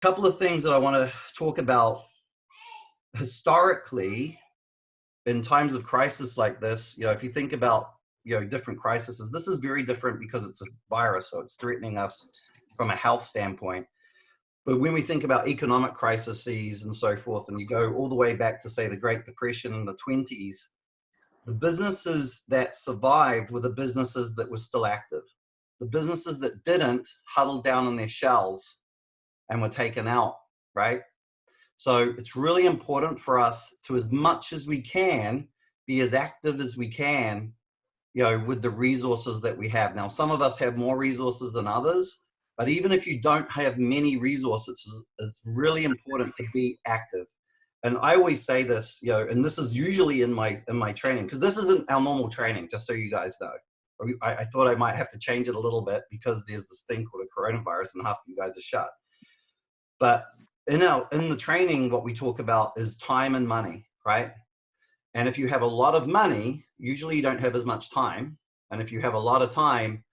couple of things that I want to talk about. Historically, in times of crisis like this, if you think about, different crises, this is very different because it's a virus, so it's threatening us from a health standpoint. But when we think about economic crises and so forth, and you go all the way back to, say, the Great Depression in the 20s, the businesses that survived were the businesses that were still active. The businesses that didn't huddled down on their shelves and were taken out, right? So it's really important for us to, as much as we can, be as active as we can, with the resources that we have. Now, some of us have more resources than others, but even if you don't have many resources, it's really important to be active. And I always say this, and this is usually in my training, because this isn't our normal training, just so you guys know. I thought I might have to change it a little bit because there's this thing called a coronavirus and half of you guys are shut. But in the training, what we talk about is time and money, right? And if you have a lot of money, usually you don't have as much time. And if you have a lot of time,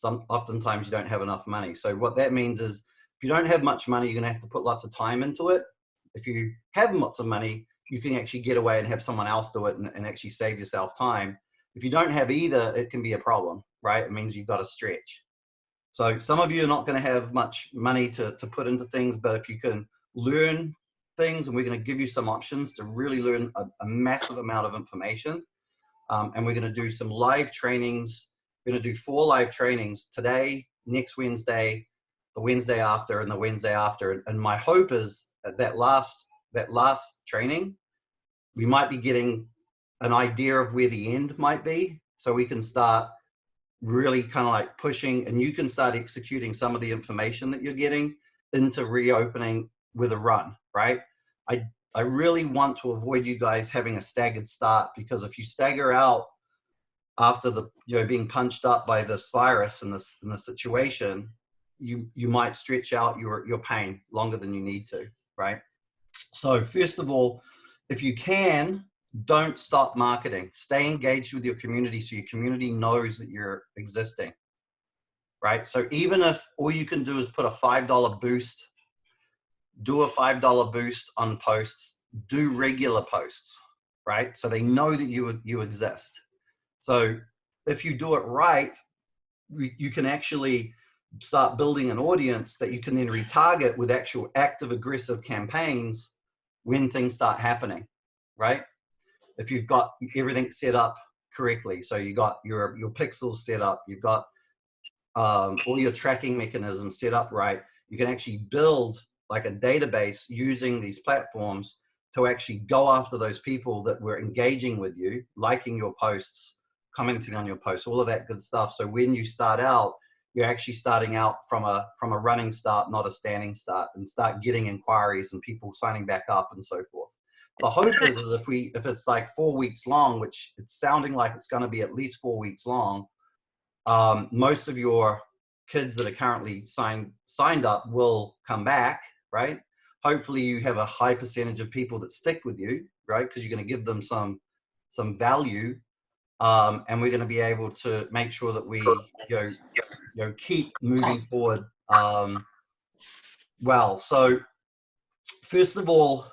oftentimes you don't have enough money. So what that means is, if you don't have much money, you're going to have to put lots of time into it. If you have lots of money, you can actually get away and have someone else do it and actually save yourself time. If you don't have either, it can be a problem, right? It means you've got to stretch. So some of you are not going to have much money to put into things, but if you can learn things, and we're going to give you some options to really learn a massive amount of information. And we're going to do some live trainings. We're going to do 4 live trainings today, next Wednesday, the Wednesday after, and the Wednesday after. And my hope is that last training, we might be getting an idea of where the end might be, so we can start really kind of like pushing, and you can start executing some of the information that you're getting into reopening with a run, right? I really want to avoid you guys having a staggered start, because if you stagger out after being punched up by this virus in this situation, you might stretch out your pain longer than you need to, right? So first of all, if you can, don't stop marketing. Stay engaged with your community so your community knows that you're existing, right? So even if all you can do is put a $5 boost, do a $5 boost on posts, do regular posts, right? So they know that you exist. So if you do it right, you can actually start building an audience that you can then retarget with actual active, aggressive campaigns when things start happening, right? If you've got everything set up correctly, so you got your pixels set up, you've got all your tracking mechanisms set up right, you can actually build like a database using these platforms to actually go after those people that were engaging with you, liking your posts, commenting on your posts, all of that good stuff. So when you start out, you're actually starting out from a running start, not a standing start, and start getting inquiries and people signing back up and so forth. The hope is if it's like 4 weeks long, which it's sounding like it's going to be at least 4 weeks long, most of your kids that are currently signed up will come back, right? Hopefully you have a high percentage of people that stick with you, right? Because you're going to give them some value, and we're going to be able to make sure that we keep moving forward. Well, so first of all,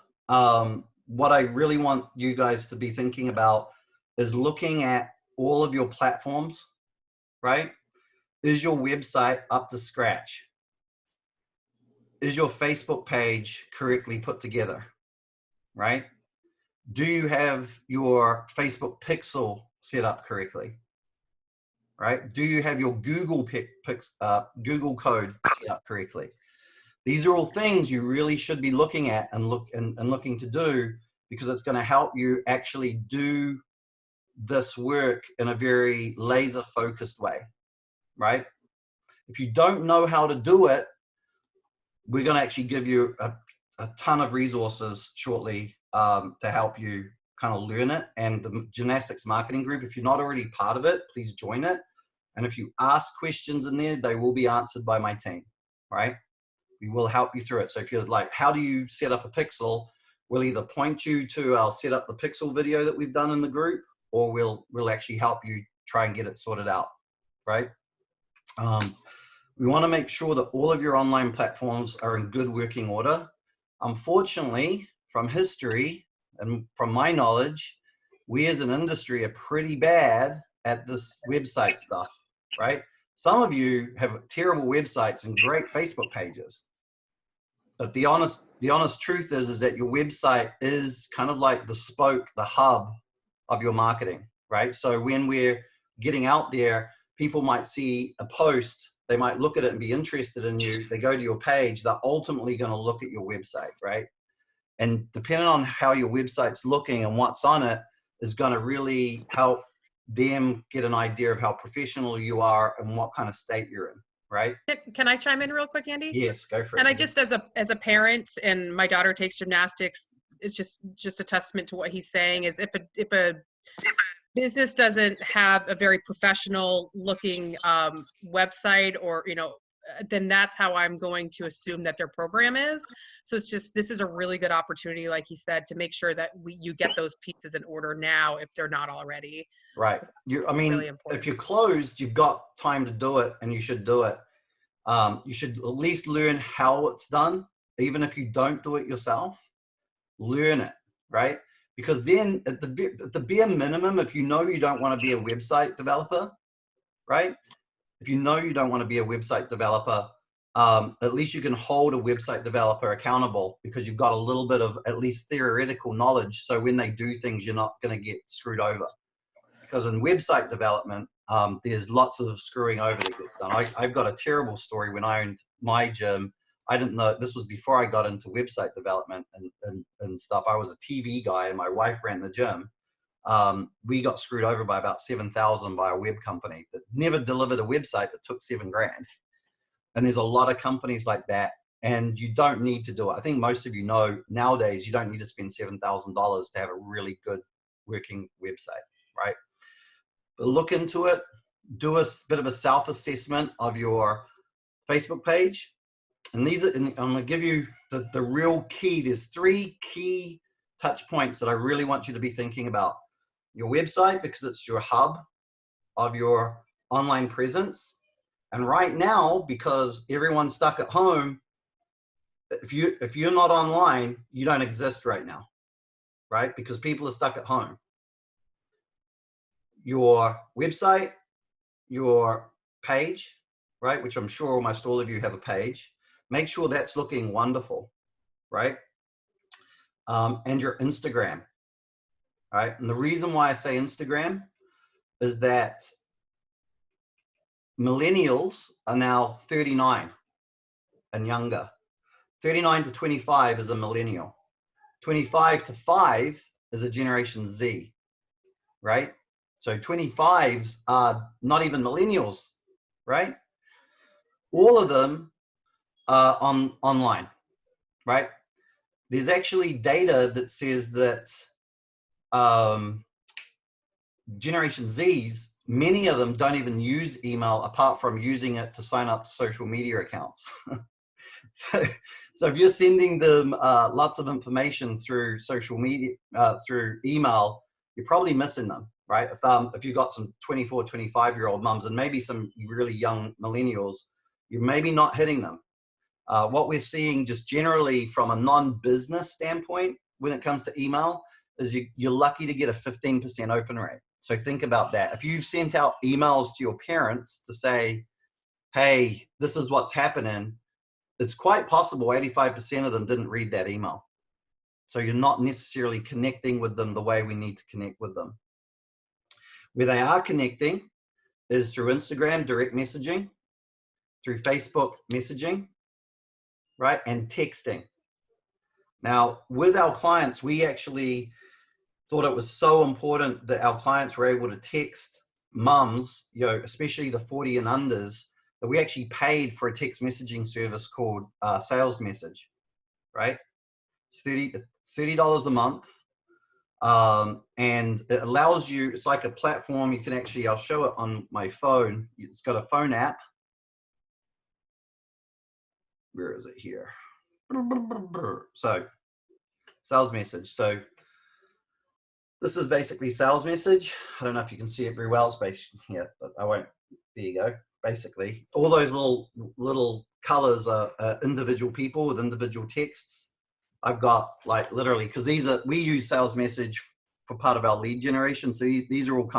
what I really want you guys to be thinking about is looking at all of your platforms, right? Is your website up to scratch? Is your Facebook page correctly put together, right? Do you have your Facebook pixel set up correctly, right? Do you have your Google Google code set up correctly? These are all things you really should be looking at and looking to do, because it's going to help you actually do this work in a very laser focused way, right? If you don't know how to do it, we're going to actually give you a ton of resources shortly to help you kind of learn it. And the gymnastics marketing group, if you're not already part of it, please join it. And if you ask questions in there, they will be answered by my team, right? We will help you through it. So if you're like, how do you set up a pixel? We'll either point you to our set up the pixel video that we've done in the group, or we'll actually help you try and get it sorted out, right? We want to make sure that all of your online platforms are in good working order. Unfortunately, from history and from my knowledge, we as an industry are pretty bad at this website stuff, right? Some of you have terrible websites and great Facebook pages. But the honest truth is that your website is kind of like the spoke, the hub of your marketing, right? So when we're getting out there, people might see a post, they might look at it and be interested in you. They go to your page, they're ultimately going to look at your website, right? And depending on how your website's looking and what's on it is going to really help them get an idea of how professional you are and what kind of state you're in, right? Can I chime in real quick, Andy? Yes, go for it. And I just, as a parent, and my daughter takes gymnastics, it's just a testament to what he's saying, is if a business doesn't have a very professional looking website, or, then that's how I'm going to assume that their program is. So it's just, this is a really good opportunity, like he said, to make sure that you get those pieces in order now if they're not already. Right. Really important. If you're closed, you've got time to do it, and you should do it. You should at least learn how it's done. Even if you don't do it yourself, learn it, right? Because then at the bare minimum, if you know you don't want to be a website developer, right? If you know you don't want to be a website developer, at least you can hold a website developer accountable, because you've got a little bit of at least theoretical knowledge. So when they do things, you're not going to get screwed over. Because in website development, there's lots of screwing over that gets done. I've got a terrible story. When I owned my gym, I didn't know, this was before I got into website development and stuff. I was a TV guy and my wife ran the gym. We got screwed over by about $7,000 by a web company that never delivered a website that took $7,000. And there's a lot of companies like that, and you don't need to do it. I think most of you know nowadays you don't need to spend $7,000 to have a really good working website, right? But look into it, do a bit of a self-assessment of your Facebook page. And I'm going to give you the real key. There's 3 key touch points that I really want you to be thinking about. Your website, because it's your hub of your online presence. And right now, because everyone's stuck at home, if you're not online, you don't exist right now, right? Because people are stuck at home. Your website, your page, right? Which I'm sure almost all of you have a page. Make sure that's looking wonderful, right? And your Instagram, right? And the reason why I say Instagram is that millennials are now 39 and younger. 39 to 25 is a millennial. 25 to 5 is a Generation Z, right? So 25s are not even millennials, right? All of them are online, right? There's actually data that says that Generation Zs, many of them don't even use email apart from using it to sign up to social media accounts. So if you're sending them lots of information through social media, through email, you're probably missing them, right? If you've got some 24, 25-year-old mums and maybe some really young millennials, you're maybe not hitting them. What we're seeing just generally from a non-business standpoint when it comes to email is you're lucky to get a 15% open rate. So think about that. If you've sent out emails to your parents to say, hey, this is what's happening, it's quite possible 85% of them didn't read that email. So you're not necessarily connecting with them the way we need to connect with them. Where they are connecting is through Instagram direct messaging, through Facebook messaging, right? And texting. Now, with our clients, we actually thought it was so important that our clients were able to text mums, especially the 40 and unders, that we actually paid for a text messaging service called Sales Message, right? It's $30 a month. And it allows you, it's like a platform. You can actually, I'll show it on my phone. It's got a phone app. Where is it here? So Sales Message. So this is basically Sales Message. I don't know if you can see it very well. It's basically, yeah, but I won't. There you go. basically. All those little colors are individual people with individual texts. I've got like literally, because we use sales message for part of our lead generation. So these are all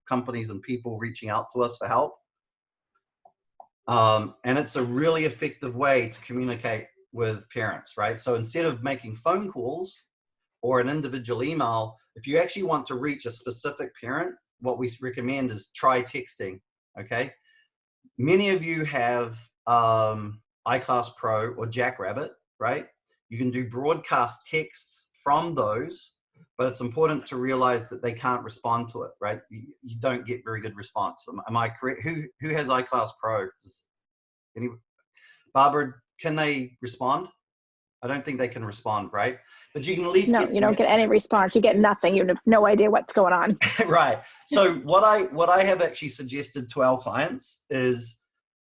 companies and people reaching out to us for help. And it's a really effective way to communicate with parents, right? So instead of making phone calls or an individual email, if you actually want to reach a specific parent, what we recommend is try texting, okay? Many of you have iClass Pro or Jackrabbit, right? You can do broadcast texts from those, but it's important to realize that they can't respond to it, right? You don't get very good response. Am I correct? Who has iClass Pro? Barbara, can they respond? I don't think they can respond, right? But you can at least No, you don't get any response. You get nothing. You have no idea what's going on. Right. So what I have actually suggested to our clients is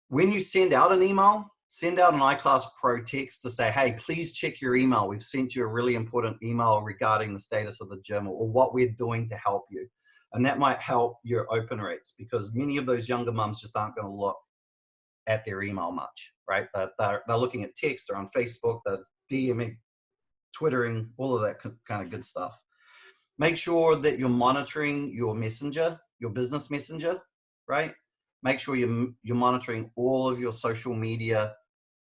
when you send out an email, send out an iClass Pro text to say, hey, please check your email. We've sent you a really important email regarding the status of the gym or what we're doing to help you. And that might help your open rates because many of those younger mums just aren't going to look at their email much, right? They're looking at text, they're on Facebook, they're DMing, Twittering, all of that kind of good stuff. Make sure that you're monitoring your messenger, your business messenger, right? Make sure you're monitoring all of your social media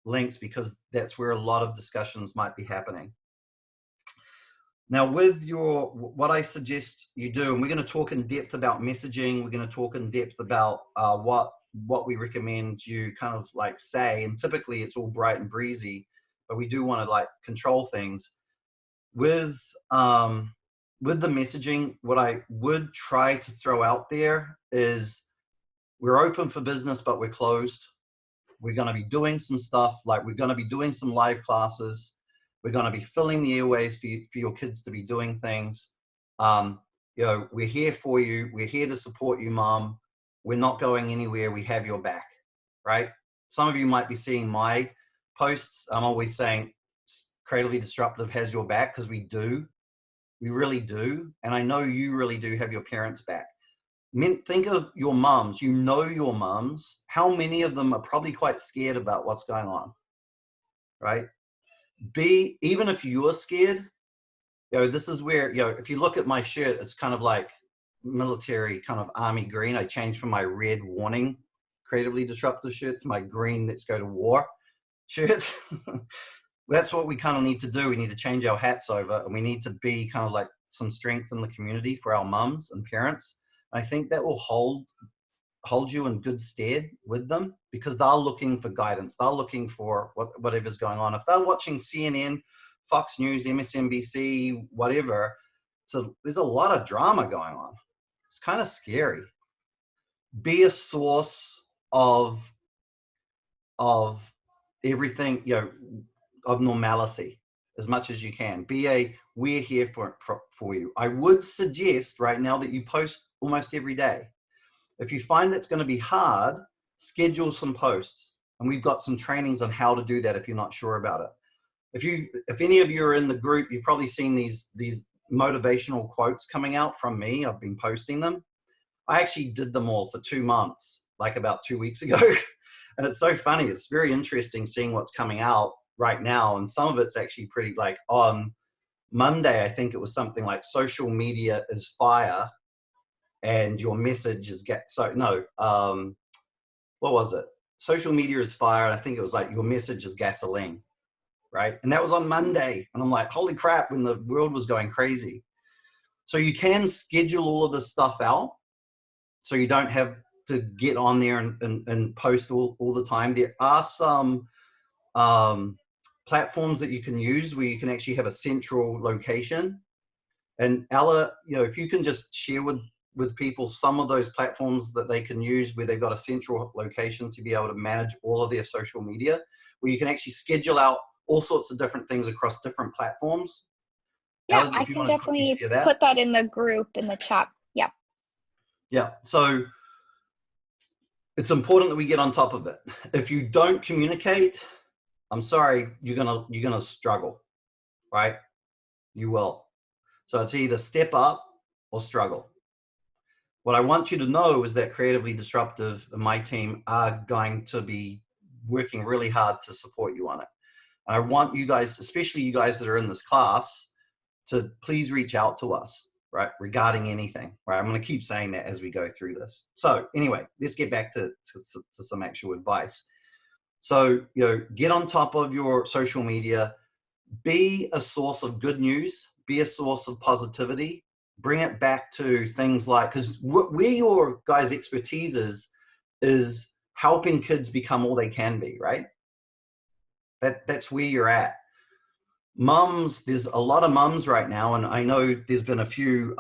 links because that's where a lot of discussions might be happening. Now with what I suggest you do, and we're going to talk in depth about messaging, we're going to talk in depth about what we recommend you kind of like say, and typically it's all bright and breezy, but we do want to like control things. With the messaging, what I would try to throw out there is we're open for business, but we're closed. We're going to be doing some stuff, like we're going to be doing some live classes. We're going to be filling the airways for your kids to be doing things. You know, we're here for you. We're here to support you, Mom. We're not going anywhere. We have your back, right? Some of you might be seeing my posts. I'm always saying Creatively Disruptive has your back because we do. We really do. And I know you really do have your parents' back. Think of your mums. You know your mums. How many of them are probably quite scared about what's going on, right? Even if you're scared, you know, this is where, you know, if you look at my shirt, it's kind of like military kind of army green. I changed from my red warning Creatively Disruptive shirt to my green let's go to war shirt. That's what we kind of need to do. We need to change our hats over and we need to be kind of like some strength in the community for our mums and parents. I think that will hold you in good stead with them because they're looking for guidance. They're looking for whatever's going on. If they're watching CNN, Fox News, MSNBC, whatever, so there's a lot of drama going on. It's kind of scary. Be a source of everything, you know, of normalcy as much as you can. We're here for you. I would suggest right now that you post almost every day. If you find that's going to be hard, schedule some posts. And we've got some trainings on how to do that if you're not sure about it. If any of you are in the group, you've probably seen these motivational quotes coming out from me. I've been posting them. I actually did them all for 2 months, like about 2 weeks ago. And it's so funny. It's very interesting seeing what's coming out right now. And some of it's actually pretty, like on Monday, I think it was something like social media is fire and your message is what was it? Social media is fire. And I think it was like your message is gasoline, right? And that was on Monday. And I'm like, holy crap, when the world was going crazy. So you can schedule all of this stuff out so you don't have to get on there and post all the time. There are some platforms that you can use where you can actually have a central location. And Ella, you know, if you can just share with people some of those platforms that they can use where they've got a central location to be able to manage all of their social media, where you can actually schedule out all sorts of different things across different platforms. Yeah, Ella, I can definitely put that in the group, in the chat. Yeah. Yeah. So it's important that we get on top of it. If you don't communicate, I'm sorry, you're gonna struggle, right? You will. So it's either step up or struggle. what I want you to know is that Creatively Disruptive and my team are going to be working really hard to support you on it. And I want you guys, especially you guys that are in this class, to please reach out to us, right, regarding anything, right? I'm going to keep saying that as we go through this. So anyway, let's get back to some actual advice. So, get on top of your social media, be a source of good news, be a source of positivity, bring it back to things like, because where your guys' expertise is helping kids become all they can be, right? That's where you're at. Mums, there's a lot of mums right now, and I know there's been a few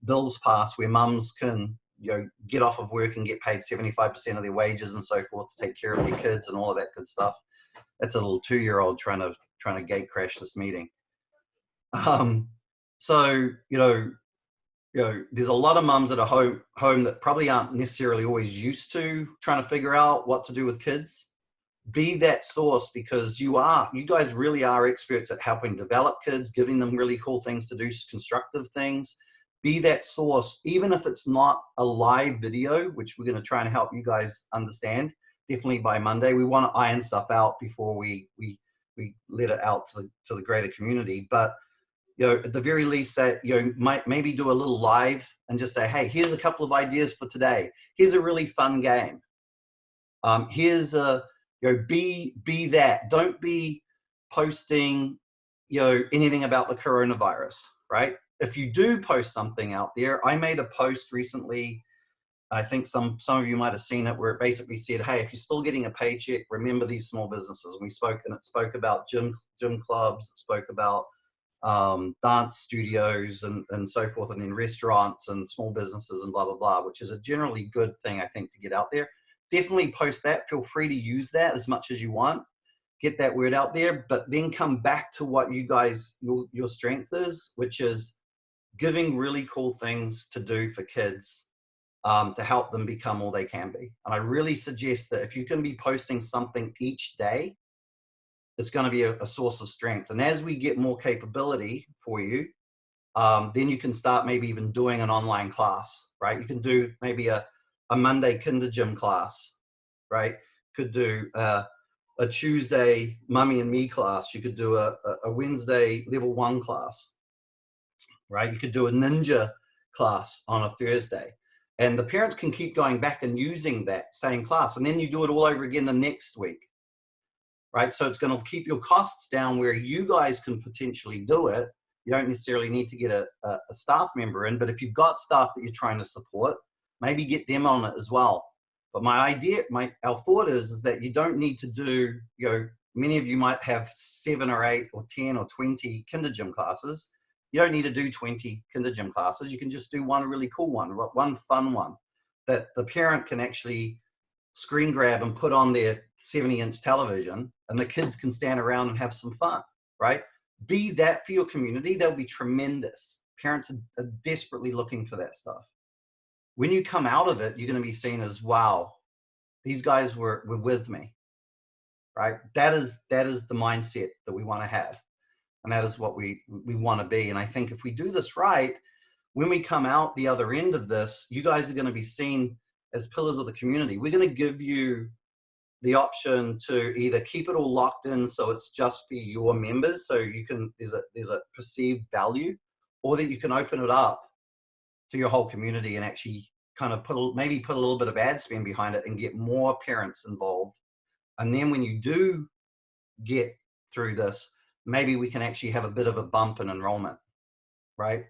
bills passed where mums can get off of work and get paid 75% of their wages and so forth to take care of their kids and all of that good stuff. That's a little 2-year-old trying to gate crash this meeting. So there's a lot of mums at a home that probably aren't necessarily always used to trying to figure out what to do with kids. Be that source, because you guys really are experts at helping develop kids, giving them really cool things to do, constructive things. Be that source, even if it's not a live video, which we're going to try and help you guys understand. Definitely by Monday, we want to iron stuff out before we let it out to the greater community. But at the very least, that might maybe do a little live and just say, hey, here's a couple of ideas for today. Here's a really fun game. Here's a be that. Don't be posting anything about the coronavirus, right? If you do post something out there, I made a post recently, I think some of you might have seen it, where it basically said, hey, if you're still getting a paycheck, remember these small businesses. And it spoke about gym clubs, it spoke about dance studios and so forth, and then restaurants and small businesses and blah blah blah, which is a generally good thing, I think, to get out there. Definitely post that. Feel free to use that as much as you want. Get that word out there, but then come back to what you guys, your strength is, which is giving really cool things to do for kids to help them become all they can be. And I really suggest that if you can be posting something each day, it's going to be a source of strength. And as we get more capability for you, then you can start maybe even doing an online class, right? You can do maybe a Monday kinder gym class, right? Could do a Tuesday mummy and me class. You could do a Wednesday level 1 class, right? You could do a ninja class on a Thursday. And the parents can keep going back and using that same class. And then you do it all over again the next week, right? So it's going to keep your costs down where you guys can potentially do it. You don't necessarily need to get a staff member in, but if you've got staff that you're trying to support, maybe get them on it as well. But our thought is that you don't need to do, many of you might have 7 or 8 or 10 or 20 kinder gym classes. You don't need to do 20 kinder gym classes. You can just do one really cool one fun one that the parent can actually screen grab and put on their 70-inch television, and the kids can stand around and have some fun, right? Be that for your community. They'll be tremendous. Parents are desperately looking for that stuff. When you come out of it, you're going to be seen as, wow, these guys were with me, right? That is the mindset that we want to have. And that is what we want to be. And I think if we do this right, when we come out the other end of this, you guys are going to be seen as pillars of the community. We're going to give you the option to either keep it all locked in so it's just for your members, so you can there's a perceived value, or that you can open it up to your whole community and actually kind of put a little bit of ad spend behind it and get more parents involved. And then when you do get through this, maybe we can actually have a bit of a bump in enrollment, right?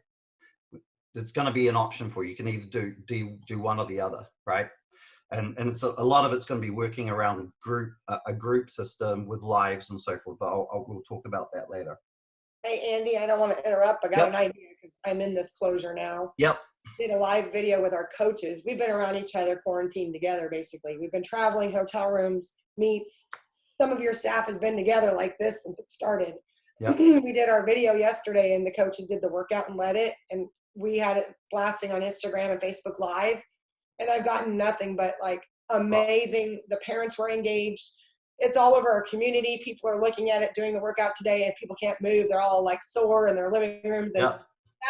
It's going to be an option for you. You can either do one or the other, right? And it's a lot of it's going to be working around a group system with lives and so forth. But we'll talk about that later. Hey, Andy, I don't want to interrupt. I got an idea because I'm in this closure now. Yep. Did a live video with our coaches. We've been around each other, quarantined together, basically. We've been traveling, hotel rooms, meets. Some of your staff has been together like this since it started. Yep. We did our video yesterday, and the coaches did the workout and led it, and we had it blasting on Instagram and Facebook Live, and I've gotten nothing but like amazing. The parents were engaged. It's all over our community. People are looking at it, doing the workout today, and people can't move. They're all like sore in their living rooms. And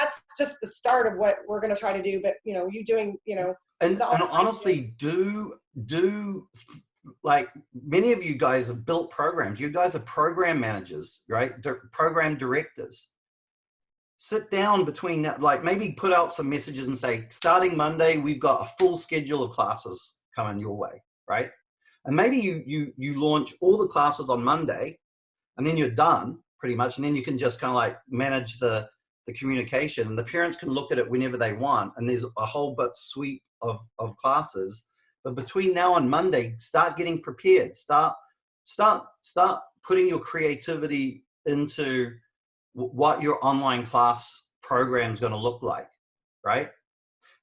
that's just the start of what we're going to try to do. But, you know, you doing, you know, and honestly, do like many of you guys have built programs. You guys are program managers, right? Program directors. Sit down between that, like maybe put out some messages and say, starting Monday, we've got a full schedule of classes coming your way, right? And maybe you launch all the classes on Monday, and then you're done pretty much, and then you can just kind of like manage the communication, and the parents can look at it whenever they want, and there's a whole suite of classes. But between now and Monday, start getting prepared. Start putting your creativity into what your online class program is going to look like, right?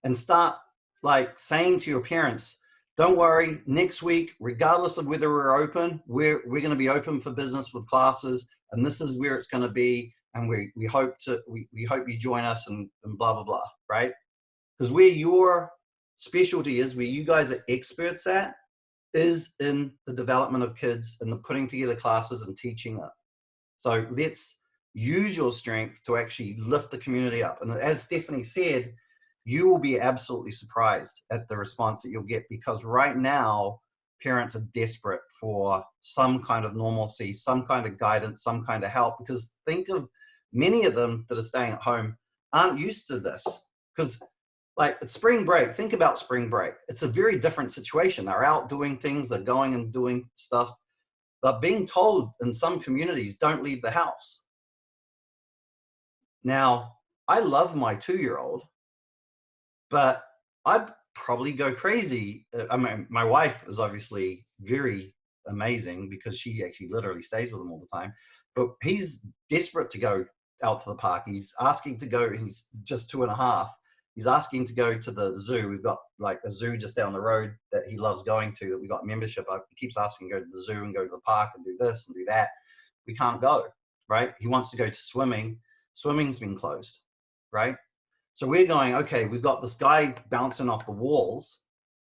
And start like saying to your parents, don't worry, next week, regardless of whether we're open, we're going to be open for business with classes, and this is where it's going to be, and we hope you join us, and blah blah blah, right? Because where your specialty is, where you guys are experts at, is in the development of kids and the putting together classes and teaching it. So let's use your strength to actually lift the community up. And as Stephanie said, you will be absolutely surprised at the response that you'll get, because right now parents are desperate for some kind of normalcy, some kind of guidance, some kind of help. Because think of many of them that are staying at home aren't used to this. Because like it's spring break, think about spring break. It's a very different situation. They're out doing things, they're going and doing stuff. They're being told in some communities, don't leave the house. Now, I love my 2-year-old, but I'd probably go crazy. I mean, my wife is obviously very amazing because she actually literally stays with him all the time, but he's desperate to go out to the park. He's asking to go, he's just 2.5. He's asking to go to the zoo. We've got like a zoo just down the road that he loves going to, that we got membership of. He keeps asking to go to the zoo and go to the park and do this and do that. We can't go, right? He wants to go to swimming. Swimming's been closed, right? So we're going, okay, we've got this guy bouncing off the walls,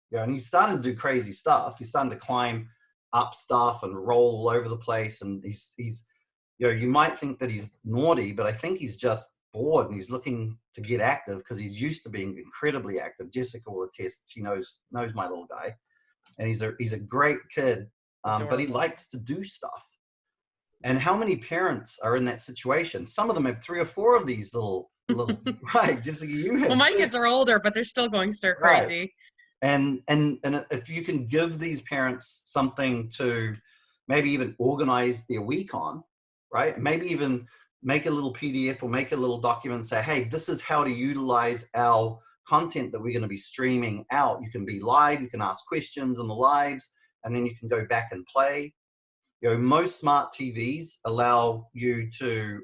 you know, and he's starting to do crazy stuff. He's starting to climb up stuff and roll all over the place. And he's, you know, you might think that he's naughty, but I think he's just bored and he's looking to get active because he's used to being incredibly active. Jessica will attest. She knows my little guy, and he's a great kid, but he likes to do stuff. And how many parents are in that situation? Some of them have 3 or 4 of these little right, Jessica, you have. Well, my kids are older, but they're still going stir crazy. Right. And if you can give these parents something to maybe even organize their week on, right? Maybe even make a little PDF or make a little document and say, hey, this is how to utilize our content that we're going to be streaming out. You can be live, you can ask questions in the lives, and then you can go back and play. You know, most smart TVs allow you to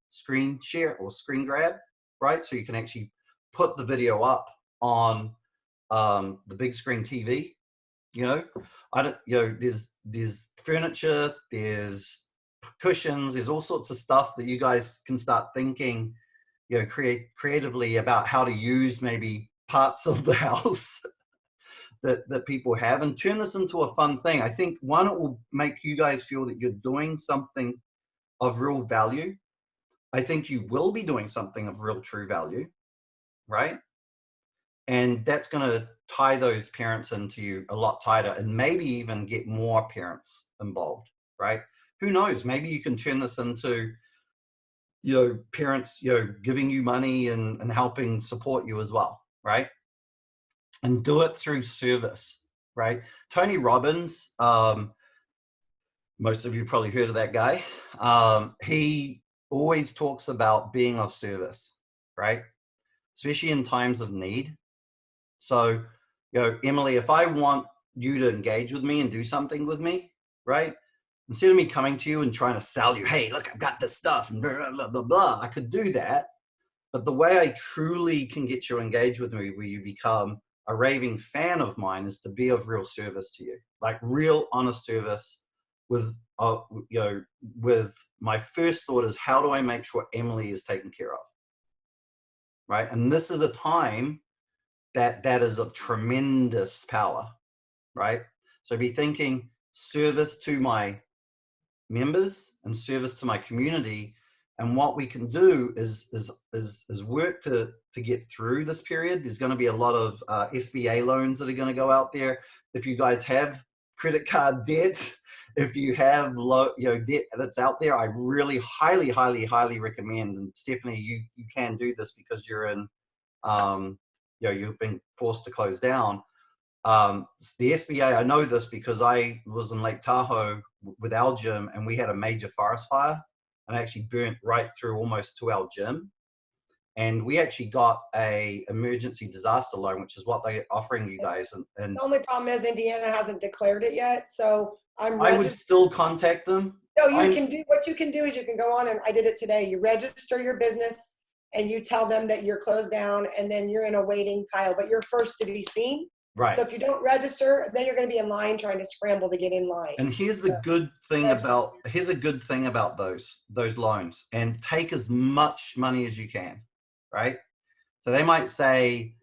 screen share or screen grab, right? So you can actually put the video up on the big screen TV. You know, there's furniture, there's cushions, there's all sorts of stuff that you guys can start thinking, you know, creatively about how to use maybe parts of the house that people have, and turn this into a fun thing. I think, one, it will make you guys feel that you're doing something of real value. I think you will be doing something of real true value, right? And that's going to tie those parents into you a lot tighter, and maybe even get more parents involved, right? Who knows? Maybe you can turn this into, you know, parents, you know, giving you money and helping support you as well, right? And do it through service, right? Tony Robbins, most of you probably heard of that guy. He always talks about being of service, right? Especially in times of need. So, you know, Emily, if I want you to engage with me and do something with me, right? Instead of me coming to you and trying to sell you, hey, look, I've got this stuff and blah, blah, blah, blah. I could do that. But the way I truly can get you engaged with me, where you become a raving fan of mine, is to be of real service to you, like real honest service. With you know, with my first thought is, how do I make sure Emily is taken care of, right? And this is a time that is of tremendous power, right? So be thinking service to my members and service to my community, And what we can do is work to get through this period. There's going to be a lot of SBA loans that are going to go out there. If you guys have credit card debt, if you have debt that's out there, I really highly recommend. And Stephanie, you can do this because you're in, you've been forced to close down. The SBA, I know this because I was in Lake Tahoe with our gym, and we had a major forest fire, and actually burnt right through almost to our gym. And we actually got a emergency disaster loan, which is what they're offering you guys. And the only problem is Indiana hasn't declared it yet, so I would still contact them. No, can do what you can do is you can go on, and I did it today. You register your business and you tell them that you're closed down, and then you're in a waiting pile, but you're first to be seen. Right. So if you don't register, then you're going to be in line trying to scramble to get in line. And here's the good thing about those loans, and take as much money as you can, right? So they might say,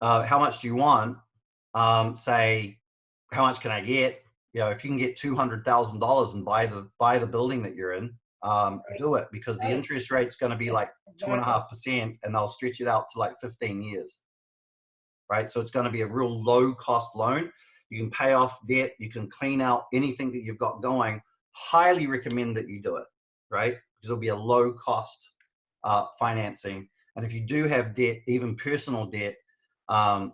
how much do you want? Say, how much can I get? If you can get $200,000 and buy the building that you're in, do it, because the interest rate's going to be like 2.5%, and they'll stretch it out to like 15 years. Right? So it's going to be a real low cost loan. You can pay off debt. You can clean out anything that you've got going. Highly recommend that you do it, right? Because it'll be a low cost financing. And if you do have debt, even personal debt,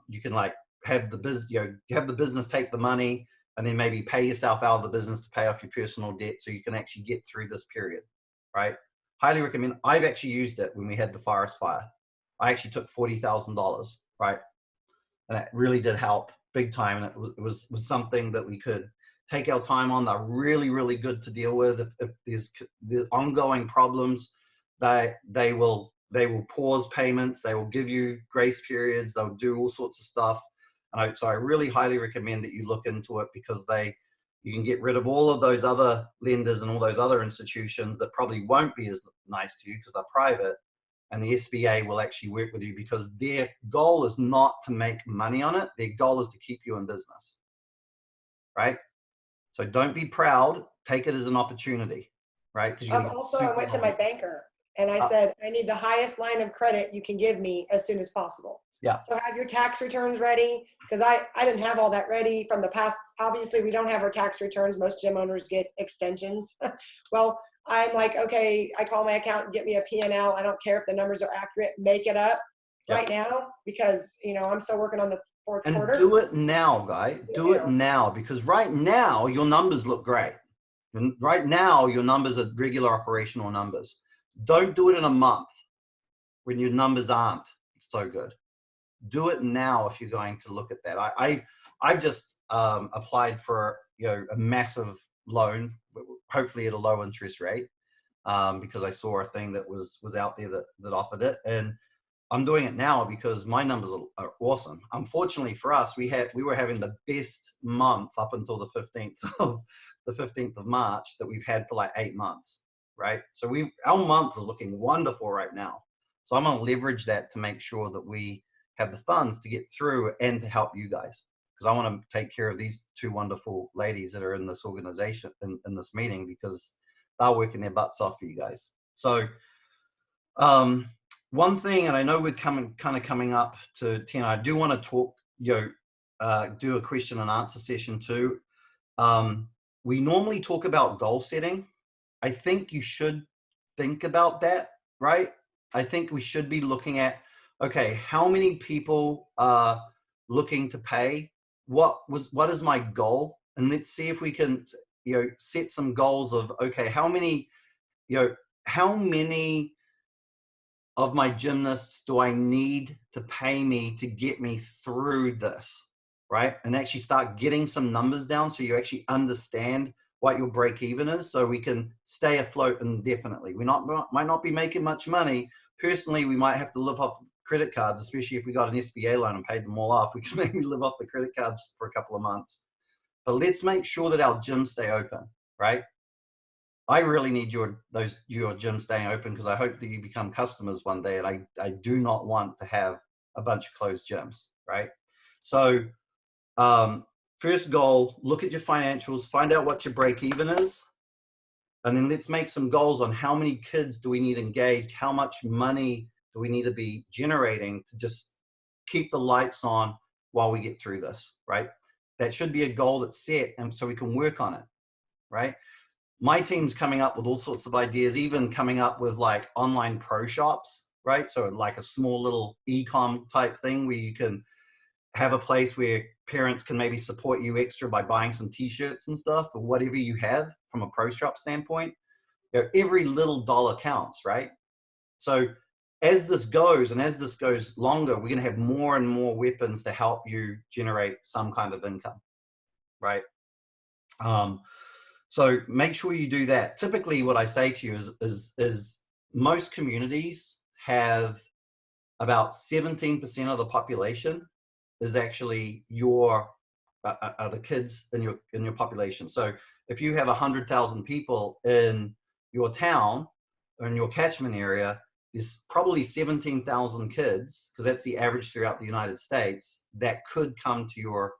you can like have the business take the money, and then maybe pay yourself out of the business to pay off your personal debt, so you can actually get through this period, right? Highly recommend. I've actually used it when we had the forest fire. I actually took $40,000, right? And it really did help big time. And it was something that we could take our time on. They're really good to deal with. If there's the ongoing problems, they will pause payments. They will give you grace periods. They'll do all sorts of stuff. And so I really highly recommend that you look into it, because you can get rid of all of those other lenders and all those other institutions that probably won't be as nice to you because they're private. And the SBA will actually work with you, because their goal is not to make money on it. Their goal is to keep you in business, right? So don't be proud. Take it as an opportunity, right? Because I went to my banker and I said, I need the highest line of credit you can give me as soon as possible. Yeah. So have your tax returns ready, because I didn't have all that ready from the past. Obviously, we don't have our tax returns. Most gym owners get extensions. Well, I'm like, okay, I call my accountant, get me a P&L. I don't care if the numbers are accurate. Make it up right now, because, I'm still working on the fourth quarter. And do it now, guy. Do it now, because right now your numbers look great. And right now your numbers are regular operational numbers. Don't do it in a month when your numbers aren't so good. Do it now if you're going to look at that. I've just applied for a massive loan, hopefully at a low interest rate, because I saw a thing that was out there that offered it, and I'm doing it now because my numbers are awesome. Unfortunately for us, we were having the best month up until the 15th of March that we've had for like 8 months, right? So our month is looking wonderful right now. So I'm going to leverage that to make sure that we have the funds to get through and to help you guys, because I want to take care of these two wonderful ladies that are in this organization, in this meeting, because they're working their butts off for you guys. So one thing, and I know we're coming up to 10, I do want to talk, do a question and answer session too. We normally talk about goal setting. I think you should think about that, right? I think we should be looking at, okay, how many people are looking to pay? What is my goal? And let's see if we can, set some goals of, okay, how many of my gymnasts do I need to pay me to get me through this, right? And actually start getting some numbers down so you actually understand what your break even is, so we can stay afloat indefinitely. We might not be making much money. Personally, we might have to live off credit cards, especially if we got an SBA loan and paid them all off. We can maybe live off the credit cards for a couple of months. But let's make sure that our gyms stay open, right? I really need your gym staying open, because I hope that you become customers one day, and I do not want to have a bunch of closed gyms, right? So first goal, look at your financials, find out what your break even is, And then let's make some goals on how many kids do we need engaged, how much money do we need to be generating to just keep the lights on while we get through this, right? That should be a goal that's set, and so we can work on it, right? My team's coming up with all sorts of ideas, even coming up with like online pro shops, right? So like a small little e-com type thing where you can have a place where parents can maybe support you extra by buying some t-shirts and stuff, or whatever you have from a pro shop standpoint. You know, every little dollar counts, right? So as this goes, and as this goes longer, we're going to have more and more weapons to help you generate some kind of income, right? So make sure you do that. Typically what I say to you is most communities have about 17% of the population is actually your the kids in your population. So if you have 100,000 people in your town or in your catchment area, there's probably 17,000 kids, because that's the average throughout the United States, that could come to your,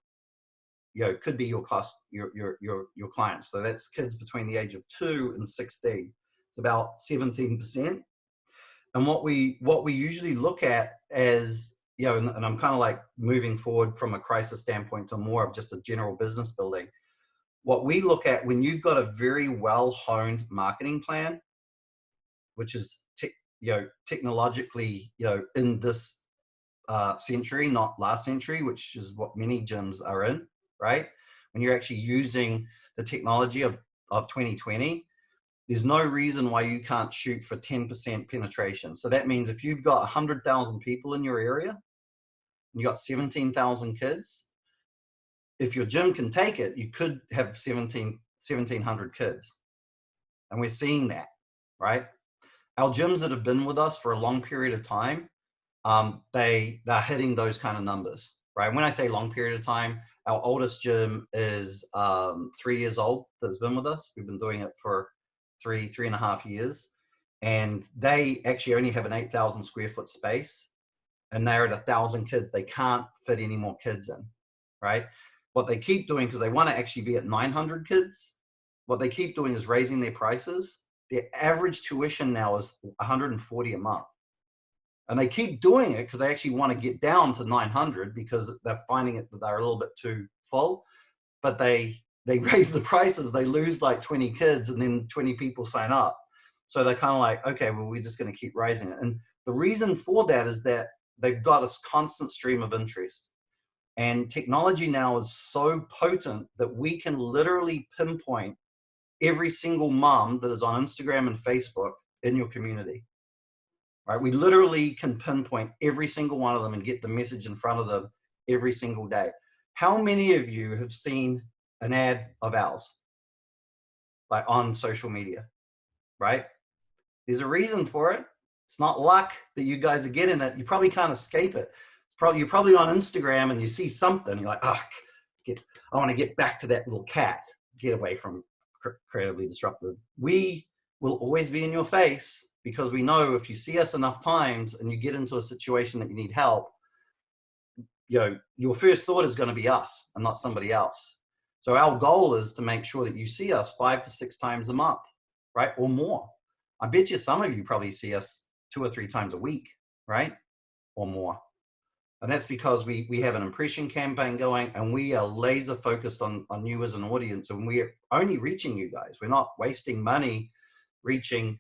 you know, could be your clients. So that's kids between the age of 2 and 16. It's about 17%. And what we usually look at as, you know, and I'm kind of like moving forward from a crisis standpoint to more of just a general business building. What we look at when you've got a very well-honed marketing plan, which is technologically, you know, in this century, not last century, which is what many gyms are in, right? When you're actually using the technology of 2020, there's no reason why you can't shoot for 10% penetration. So that means if you've got 100,000 people in your area, and you got 17,000 kids, if your gym can take it, you could have 1,700 kids. And we're seeing that, right? Our gyms that have been with us for a long period of time, they're hitting those kind of numbers, right? When I say long period of time, our oldest gym is 3 years old that's been with us. We've been doing it for three and a half years. And they actually only have an 8,000 square foot space, and they're at 1,000 kids. They can't fit any more kids in, right? What they keep doing, because they want to actually be at 900 kids, what they keep doing is raising their prices. Their average tuition now is $140 a month. And they keep doing it because they actually want to get down to 900 because they're finding it that they're a little bit too full. But they raise the prices, they lose like 20 kids, and then 20 people sign up. So they're kind of like, okay, well, we're just going to keep raising it. And the reason for that is that they've got a constant stream of interest. And technology now is so potent that we can literally pinpoint every single mom that is on Instagram and Facebook in your community, right? We literally can pinpoint every single one of them and get the message in front of them every single day. How many of you have seen an ad of ours, like on social media, right? There's a reason for it. It's not luck that you guys are getting it. You probably can't escape it. You're probably on Instagram and you see something. You're like, I want to get back to that little cat. Get away from creatively disruptive. We will always be in your face, because we know if you see us enough times and you get into a situation that you need help, you know, your first thought is going to be us and not somebody else. So our goal is to make sure that you see us 5 to 6 times a month, right? Or more. I bet you some of you probably see us 2 or 3 times a week, right? Or more. And that's because we have an impression campaign going, and we are laser focused on you as an audience, and we're only reaching you guys. We're not wasting money reaching,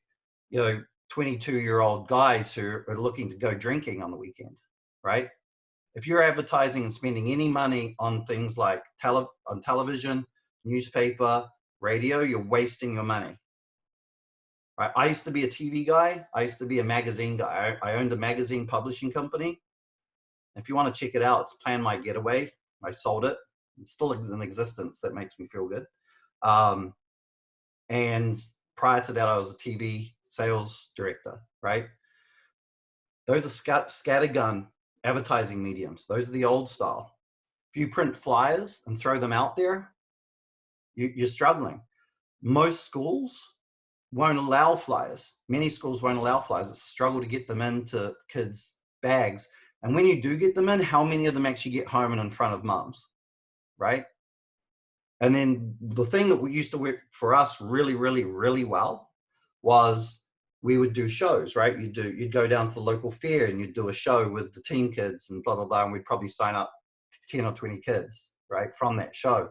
you know, 22-year-old guys who are looking to go drinking on the weekend, right? If you're advertising and spending any money on things like on television, newspaper, radio, you're wasting your money. Right? I used to be a TV guy. I used to be a magazine guy. I owned a magazine publishing company. If you want to check it out, it's Plan My Getaway. I sold it. It's still in existence. That makes me feel good. And prior to that, I was a TV sales director, right? Those are scattergun advertising mediums. Those are the old style. If you print flyers and throw them out there, you're struggling. Most schools won't allow flyers. Many schools won't allow flyers. It's a struggle to get them into kids' bags. And when you do get them in, how many of them actually get home and in front of moms, right? And then the thing that we used to work for us really, really, really well was we would do shows, right? You'd go down to the local fair and you'd do a show with the teen kids and blah, blah, blah. And we'd probably sign up 10 or 20 kids, right, from that show.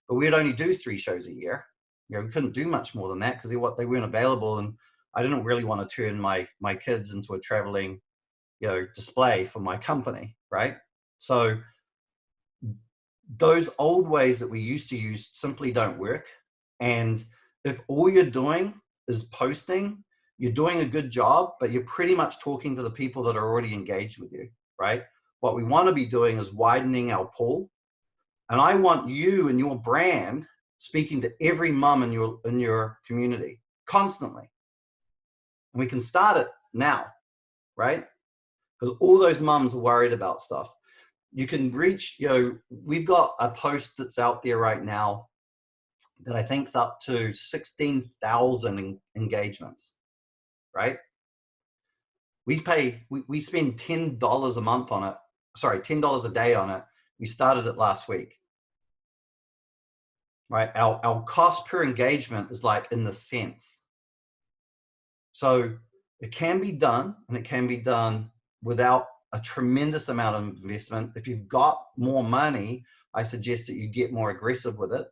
But we'd only do 3 shows a year. You know, we couldn't do much more than that because they weren't available. And I didn't really want to turn my kids into a traveling, you know, display for my company, right? So those old ways that we used to use simply don't work. And if all you're doing is posting, you're doing a good job, but you're pretty much talking to the people that are already engaged with you, right? What we want to be doing is widening our pool. And I want you and your brand speaking to every mom in your community constantly. And we can start it now, right? Because all those moms are worried about stuff. You can reach, you know, we've got a post that's out there right now that I think's up to 16,000 engagements, right? We spend $10 a month on it. Sorry, $10 a day on it. We started it last week, right? Our cost per engagement is like in the cents. So it can be done, and it can be done without a tremendous amount of investment. If you've got more money, I suggest that you get more aggressive with it,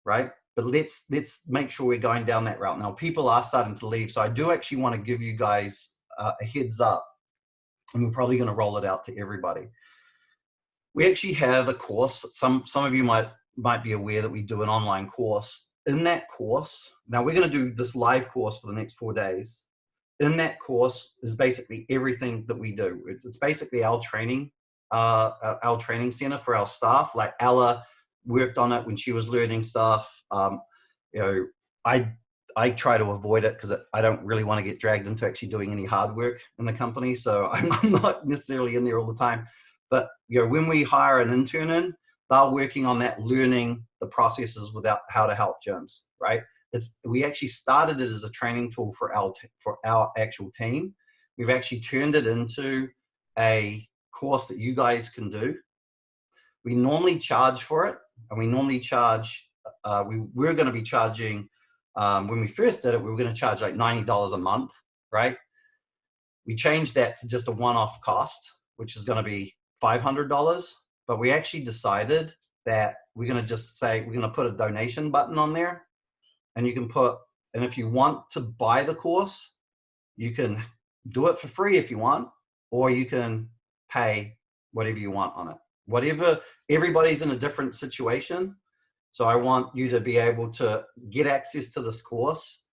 right? But let's make sure we're going down that route. Now, people are starting to leave, so I do actually want to give you guys a heads up, and we're probably going to roll it out to everybody. We actually have a course. Some of you might be aware that we do an online course. In that course, now we're going to do this live course for the next 4 days. In that course is basically everything that we do. It's basically our training center for our staff. Like Ella worked on it when she was learning stuff. You know, I try to avoid it because I don't really want to get dragged into actually doing any hard work in the company. So I'm not necessarily in there all the time. But you know, when we hire an intern in, they're working on that, learning the processes without how to help gyms, right? We actually started it as a training tool for our actual team. We've actually turned it into a course that you guys can do. We normally charge for it, and we normally charge, we're going to be charging, when we first did it, we were going to charge like $90 a month, right? We changed that to just a one-off cost, which is going to be $500. But we actually decided that we're going to just say, we're going to put a donation button on there. And you can and if you want to buy the course, you can do it for free if you want, or you can pay whatever you want on it. Everybody's in a different situation. So I want you to be able to get access to this course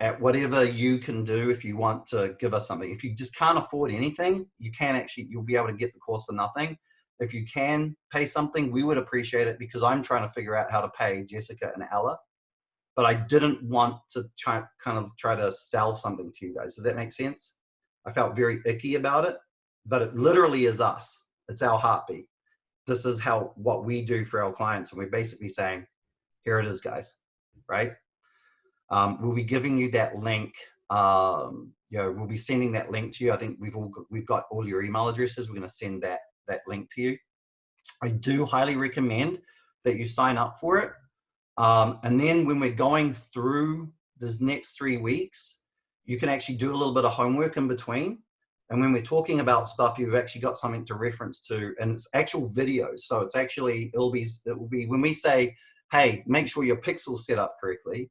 at whatever you can do. If you want to give us something, if you just can't afford anything, you'll be able to get the course for nothing. If you can pay something, we would appreciate it, because I'm trying to figure out how to pay Jessica and Ella. But I didn't want to try to sell something to you guys. Does that make sense? I felt very icky about it, but it literally is us. It's our heartbeat. This is what we do for our clients. And we're basically saying, here it is, guys, right? We'll be giving you that link. You know, we'll be sending that link to you. I think we've got all your email addresses. We're going to send that link to you. I do highly recommend that you sign up for it. And then when we're going through this next 3 weeks, you can actually do a little bit of homework in between. And when we're talking about stuff, you've actually got something to reference to, and it's actual videos. So it's actually, it will be when we say, hey, make sure your pixel's set up correctly,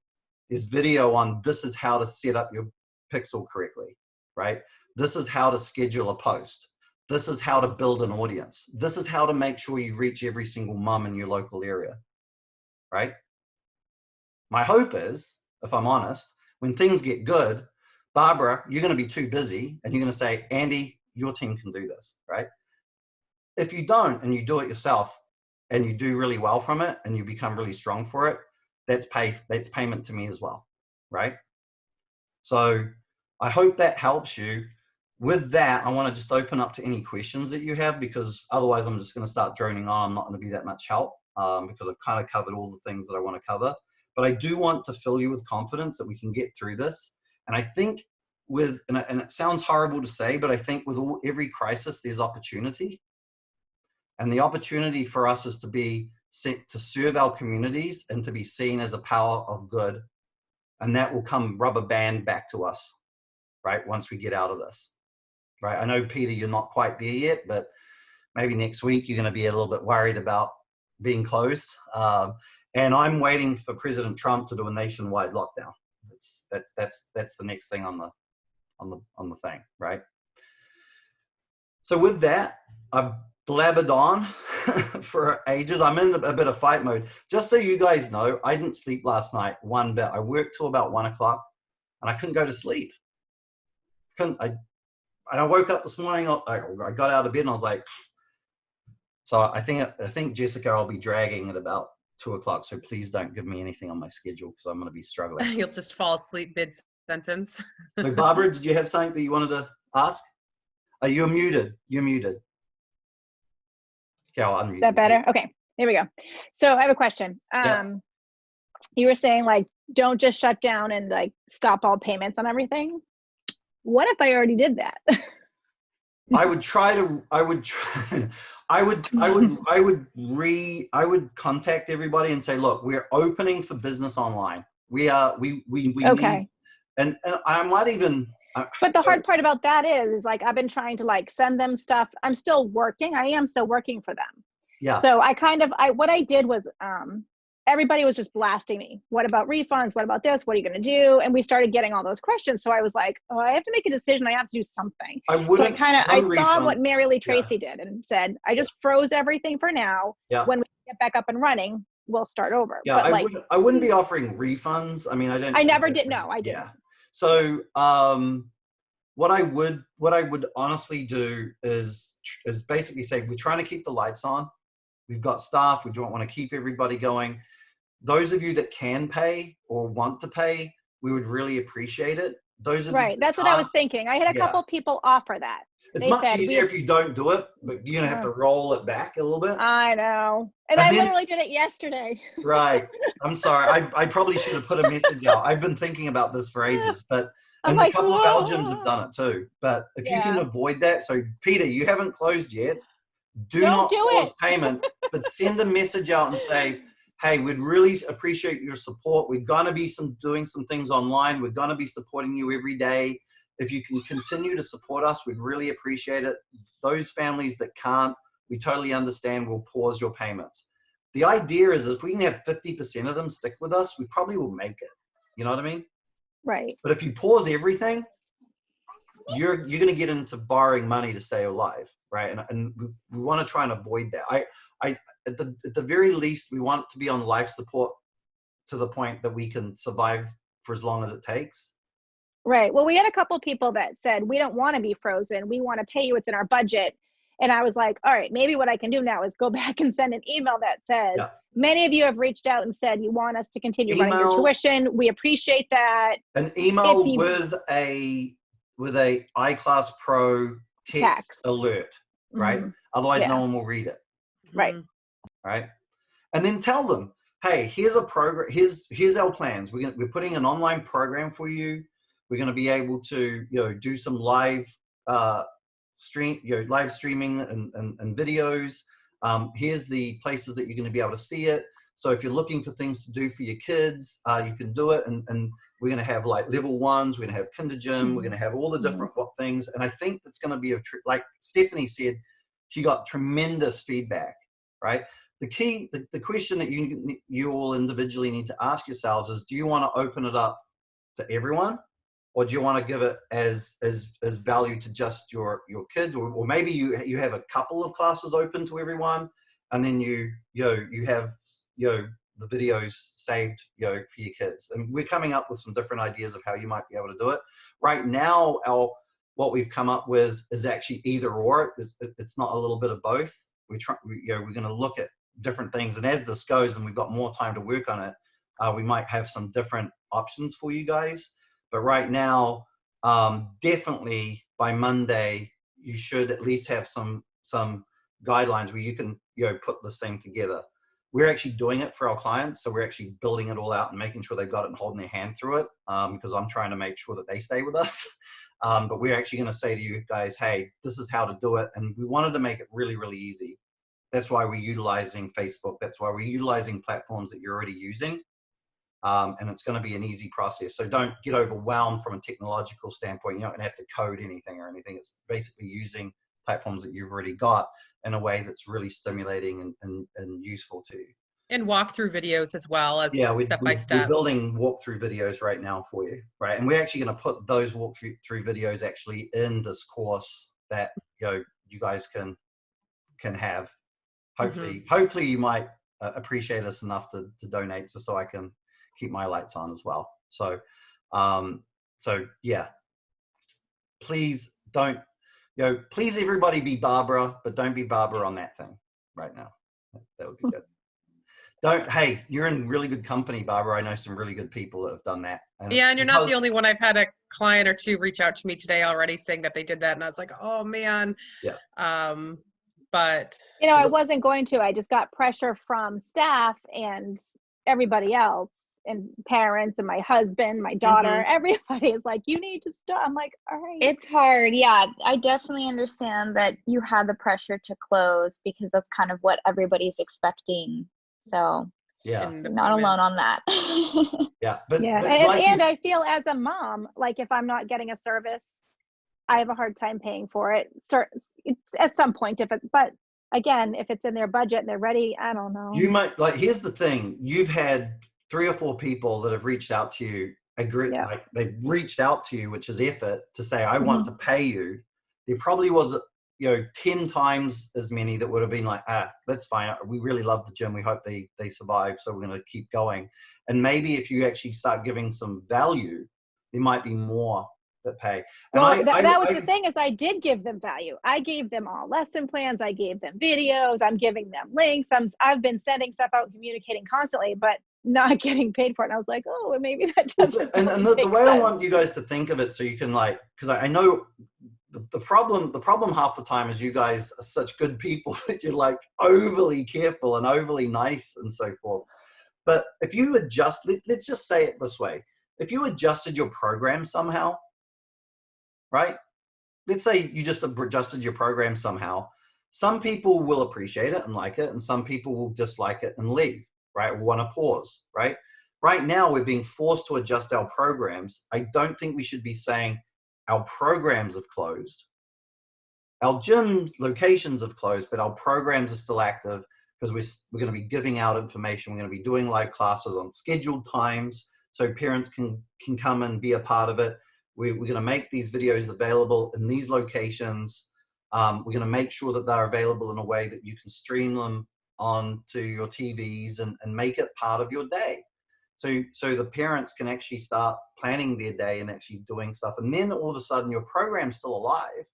there's video on this is how to set up your pixel correctly, right? This is how to schedule a post. This is how to build an audience. This is how to make sure you reach every single mom in your local area, right? My hope is, if I'm honest, when things get good, Barbara, you're going to be too busy and you're going to say, Andy, your team can do this, right? If you don't, and you do it yourself and you do really well from it and you become really strong for it, that's payment to me as well, right? So I hope that helps you. With that, I want to just open up to any questions that you have, because otherwise I'm just going to start droning on. I'm not going to be that much help because I've kind of covered all the things that I want to cover. But I do want to fill you with confidence that we can get through this. And I think and it sounds horrible to say, but I think with every crisis, there's opportunity. And the opportunity for us is to be to serve our communities and to be seen as a power of good. And that will come rubber band back to us, right? Once we get out of this, right? I know, Peter, you're not quite there yet, but maybe next week you're going to be a little bit worried about being closed. And I'm waiting for President Trump to do a nationwide lockdown. That's the next thing on the thing, right? So with that, I've blabbered on for ages. I'm in a bit of fight mode. Just so you guys know, I didn't sleep last night one bit. I worked till about 1 o'clock and I couldn't go to sleep. I woke up this morning, I got out of bed and I was like, so I think Jessica, I'll be dragging at about 2 o'clock. So please don't give me anything on my schedule because I'm going to be struggling. You'll just fall asleep mid-sentence. So Barbara, did you have something that you wanted to ask? You're muted. You're muted. Okay, I'll unmute. Is that better? Okay, here we go. So I have a question. You were saying like, don't just shut down and like stop all payments on everything. What if I already did that? I would contact everybody and say, look, we're opening for business online. We okay. Need, and I might even. But the hard part about that is like, I've been trying to like send them stuff. I'm still working. I am still working for them. Yeah. So what I did was, everybody was just blasting me. What about refunds? What about this? What are you going to do? And we started getting all those questions. So I was like, oh, I have to make a decision. I have to do something. I saw what Mary Lee Tracy did and said, I just froze everything for now. Yeah. When we get back up and running, we'll start over. Yeah. But I wouldn't be offering refunds. I mean, I never did. No, I didn't. Yeah. So, what I would honestly do is basically say, we're trying to keep the lights on. We've got staff. We don't want to keep everybody going. Those of you that can pay or want to pay, we would really appreciate it. Those of right. That's what I was thinking. I had a couple people offer that. It's much easier if you don't do it, but you're going to have to roll it back a little bit. I know. And I literally did it yesterday. Right. I'm sorry. I probably should have put a message out. I've been thinking about this for ages, but and a couple of our gyms have done it too. But if you can avoid that. So Peter, you haven't closed yet. Do not pause payment, but send a message out and say, hey, we'd really appreciate your support. We're going to be doing some things online. We're going to be supporting you every day. If you can continue to support us, we'd really appreciate it. Those families that can't, we totally understand. We'll pause your payments. The idea is if we can have 50% of them stick with us, we probably will make it. You know what I mean? Right. But if you pause everything, you're going to get into borrowing money to stay alive, right? And we want to try and avoid that. At the very least, we want to be on life support to the point that we can survive for as long as it takes. Right. Well, we had a couple people that said, we don't want to be frozen. We want to pay you. It's in our budget. And I was like, all right, maybe what I can do now is go back and send an email that says, many of you have reached out and said you want us to continue running your tuition. We appreciate that. An email with a iClass Pro text alert, right? Otherwise, no one will read it. Right. Right. And then tell them, hey, here's a program. Here's our plans. We're putting an online program for you. We're going to be able to, do some live live streaming and videos. Here's the places that you're going to be able to see it. So if you're looking for things to do for your kids, you can do it. And we're going to have like level ones. We're going to have kinder gym. We're going to have all the different things. And I think that's going to be like Stephanie said, she got tremendous feedback, right? The question that you all individually need to ask yourselves is, do you want to open it up to everyone? Or do you want to give it as value to just your kids, or maybe you have a couple of classes open to everyone, and then you have the videos saved for your kids. And we're coming up with some different ideas of how you might be able to do it. Right now, what we've come up with is actually either or. It's not a little bit of both. We're going to look at different things, and as this goes, and we've got more time to work on it, we might have some different options for you guys. But right now, definitely by Monday, you should at least have some guidelines where you can put this thing together. We're actually doing it for our clients, so we're actually building it all out and making sure they've got it and holding their hand through it, because I'm trying to make sure that they stay with us. But we're actually going to say to you guys, hey, this is how to do it, and we wanted to make it really, really easy. That's why we're utilizing Facebook. That's why we're utilizing platforms that you're already using. And it's going to be an easy process. So don't get overwhelmed from a technological standpoint. You're not going to have to code anything or anything. It's basically using platforms that you've already got in a way that's really stimulating and useful to you. And walkthrough videos as well as step by step. We're building walkthrough videos right now for you, right? And we're actually going to put those walkthrough videos actually in this course that you guys can have. Hopefully you might appreciate us enough to donate, so I can keep my lights on as well. So yeah, please don't, please everybody be Barbara, but don't be Barbara on that thing right now. That would be good. Hey, you're in really good company, Barbara. I know some really good people that have done that. And you're not the only one. I've had a client or two reach out to me today already saying that they did that. And I was like, oh man. Yeah. But I wasn't going to. I just got pressure from staff and everybody else and parents and my husband, my daughter, everybody is like, you need to stop. I'm like, all right. It's hard. Yeah. I definitely understand that you had the pressure to close because that's kind of what everybody's expecting. So yeah, not alone on that. Yeah. And I feel as a mom, like if I'm not getting a service, I have a hard time paying for it. At some point, but again, if it's in their budget and they're ready, I don't know. You might here's the thing. You've had 3 or 4 people that have reached out to you, like they've reached out to you, which is effort, to say, I want to pay you. There probably was 10 times as many that would have been like, that's fine. We really love the gym. We hope they survive. So we're going to keep going. And maybe if you actually start giving some value, there might be more that pay. And well, that was the thing, is I did give them value. I gave them all lesson plans. I gave them videos. I'm giving them links. I've been sending stuff out, communicating constantly, but not getting paid for it. And I was like, oh, maybe that doesn't. And the way I want you guys to think of it, so you can because I know the problem half the time is you guys are such good people that you're overly careful and overly nice and so forth. But if you adjust, let's just say it this way. If you adjusted your program somehow, right? Let's say you just adjusted your program somehow. Some people will appreciate it and like it, and some people will dislike it and leave, right? Or want to pause, right? Right now, we're being forced to adjust our programs. I don't think we should be saying our programs have closed. Our gym locations have closed, but our programs are still active because we're going to be giving out information. We're going to be doing live classes on scheduled times so parents can come and be a part of it. We're going to make these videos available in these locations. We're going to make sure that they're available in a way that you can stream them onto your TVs and make it part of your day. So the parents can actually start planning their day and actually doing stuff. And then all of a sudden your program's still alive,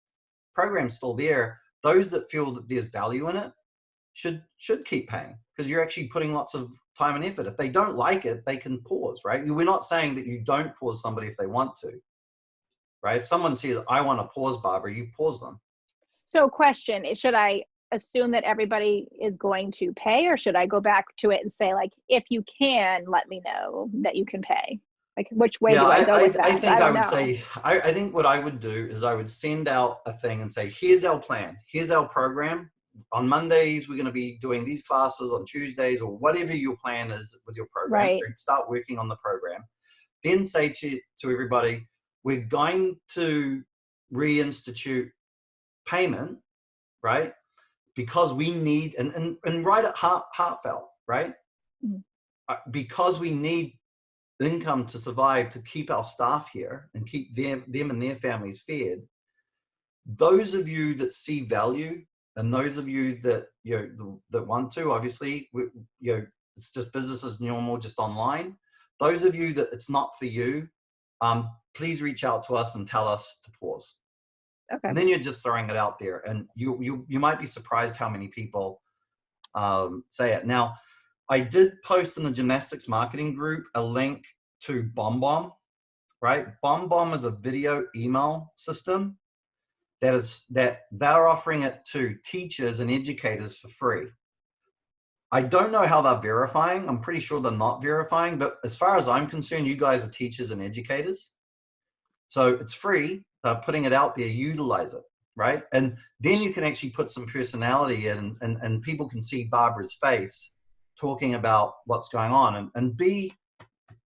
program's still there. Those that feel that there's value in it should keep paying, because you're actually putting lots of time and effort. If they don't like it, they can pause, right? We're not saying that you don't pause somebody if they want to, right? If someone says, I want to pause, Barbara, you pause them. So question, should I assume that everybody is going to pay, or should I go back to it and say, if you can, let me know that you can pay? Which way do I go with that? I think I would say, I think what I would do is I would send out a thing and say, here's our plan. Here's our program. On Mondays, we're going to be doing these classes. On Tuesdays, or whatever your plan is with your program. Right. So start working on the program. Then say to everybody, we're going to reinstitute payment, right? Because we need, and right at heartfelt, right? Mm-hmm. Because we need income to survive, to keep our staff here and keep them and their families fed. Those of you that see value, and those of you that that want to, obviously, it's just business as normal, just online. Those of you that it's not for you, please reach out to us and tell us to pause. Okay. And then you're just throwing it out there, and you might be surprised how many people say it. Now, I did post in the gymnastics marketing group a link to BombBomb, right? BombBomb is a video email system that they're offering it to teachers and educators for free. I don't know how they're verifying. I'm pretty sure they're not verifying, but as far as I'm concerned, you guys are teachers and educators. So it's free. They're putting it out there, utilize it. right? And then you can actually put some personality in, and people can see Barbara's face talking about what's going on, and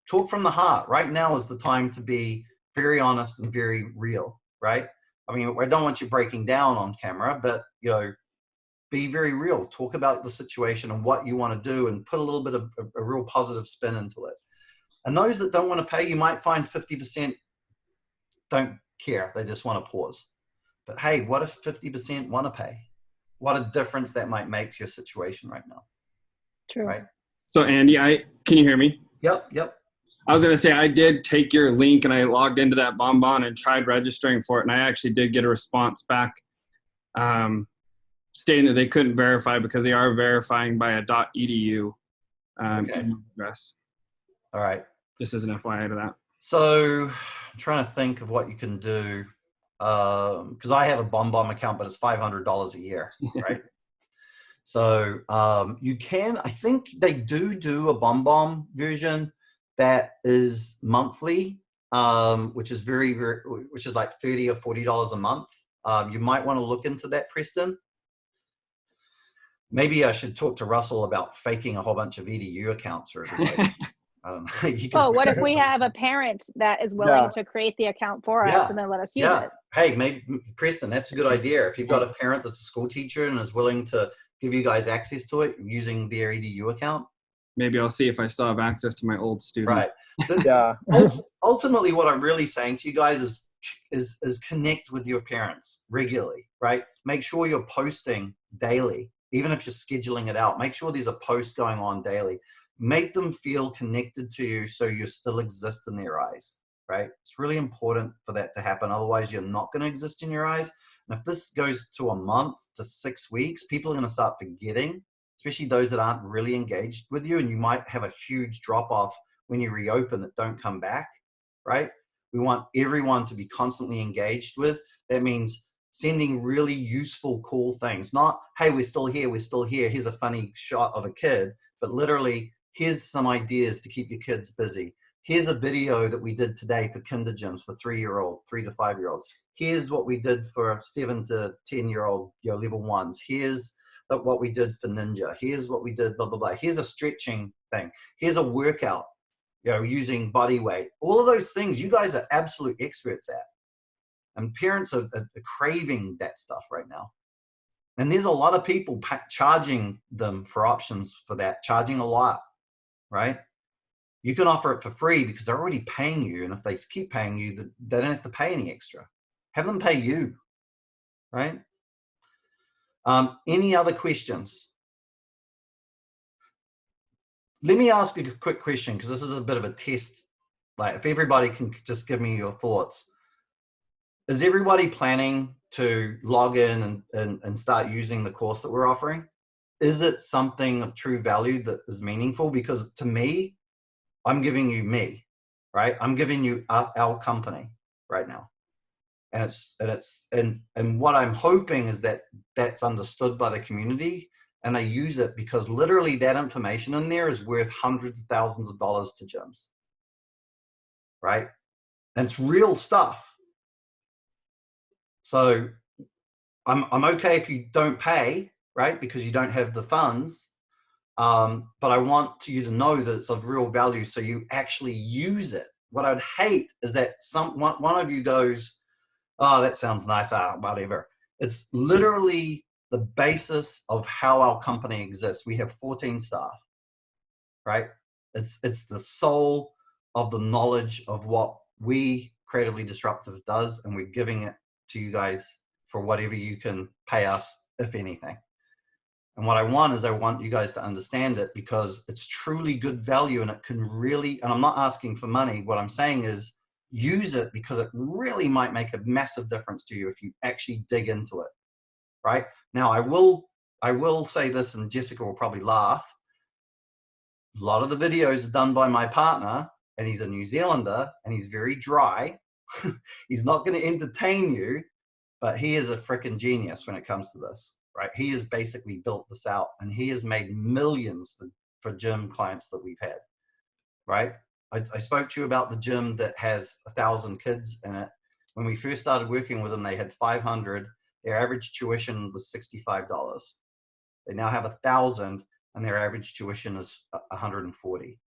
talk from the heart. Right now is the time to be very honest and very real, right? I mean, I don't want you breaking down on camera, but, you know, be very real. Talk about the situation and what you want to do, and put a little bit of a real positive spin into it. And those that don't want to pay, you might find 50% don't care. They just want to pause. But hey, what if 50% want to pay? What a difference that might make to your situation right now. True. Right? So Andy, can you hear me? Yep. I was going to say, I did take your link and I logged into that Bonbon and tried registering for it. And I actually did get a response back stating that they couldn't verify because they are verifying by a .edu email address. All right. Just as an FYI to that. So I'm trying to think of what you can do. Because I have a Bonbon account, but it's $500 a year, right? So you can, I think they do a Bonbon version that is monthly, which is which is like $30 or $40 a month. You might want to look into that, Preston. Maybe I should talk to Russell about faking a whole bunch of EDU accounts for everybody. I don't know. What if we have a parent that is willing to create the account for us and then let us use it? Hey, maybe Preston, that's a good idea. If you've got a parent that's a school teacher and is willing to give you guys access to it using their EDU account. Maybe I'll see if I still have access to my old student. Right. Ultimately, what I'm really saying to you guys is connect with your parents regularly, right? Make sure you're posting daily, even if you're scheduling it out. Make sure there's a post going on daily. Make them feel connected to you so you still exist in their eyes, right? It's really important for that to happen. Otherwise, you're not going to exist in your eyes. And if this goes to a month to 6 weeks, people are going to start forgetting, especially those that aren't really engaged with you. And you might have a huge drop off when you reopen that don't come back, right? We want everyone to be constantly engaged with. That means sending really useful, cool things. Not, hey, we're still here. Here's a funny shot of a kid, but literally, here's some ideas to keep your kids busy. Here's a video that we did today for kinder gyms for 3 to 5 year olds. Here's what we did for 7 to 10 year old, level ones. Here's what we did for ninja. Here's what we did, blah, blah, blah. Here's a stretching thing. Here's a workout, using body weight. All of those things you guys are absolute experts at. And parents are craving that stuff right now. And there's a lot of people charging them for options for that, charging a lot, right? You can offer it for free because they're already paying you. And if they keep paying you, they don't have to pay any extra. Have them pay you, right? Any other questions? Let me ask you a quick question because this is a bit of a test. Like, if everybody can just give me your thoughts. Is everybody planning to log in and start using the course that we're offering? Is it something of true value that is meaningful? Because to me, I'm giving you me, right? I'm giving you our company right now. And what I'm hoping is that that's understood by the community and they use it, because literally that information in there is worth hundreds of thousands of dollars to gyms, right? And it's real stuff. So I'm okay if you don't pay, right? Because you don't have the funds. But I want you to know that it's of real value so you actually use it. What I'd hate is that one of you goes, oh, that sounds nice, whatever. It's literally the basis of how our company exists. We have 14 staff, right? It's the soul of the knowledge of what we Creatively Disruptive does, and we're giving it to you guys for whatever you can pay us, if anything. And what I want you guys to understand it, because it's truly good value and it can really, and I'm not asking for money. What I'm saying is use it because it really might make a massive difference to you if you actually dig into it, right? Now, I will say this, and Jessica will probably laugh. A lot of the videos are done by my partner, and he's a New Zealander, and he's very dry. He's not going to entertain you, but he is a freaking genius when it comes to this, right? He has basically built this out, and he has made millions for gym clients that we've had, right? I spoke to you about the gym that has 1,000 kids in it. When we first started working with them, they had 500. their average tuition was $65. They now have 1,000 and their average tuition is 140,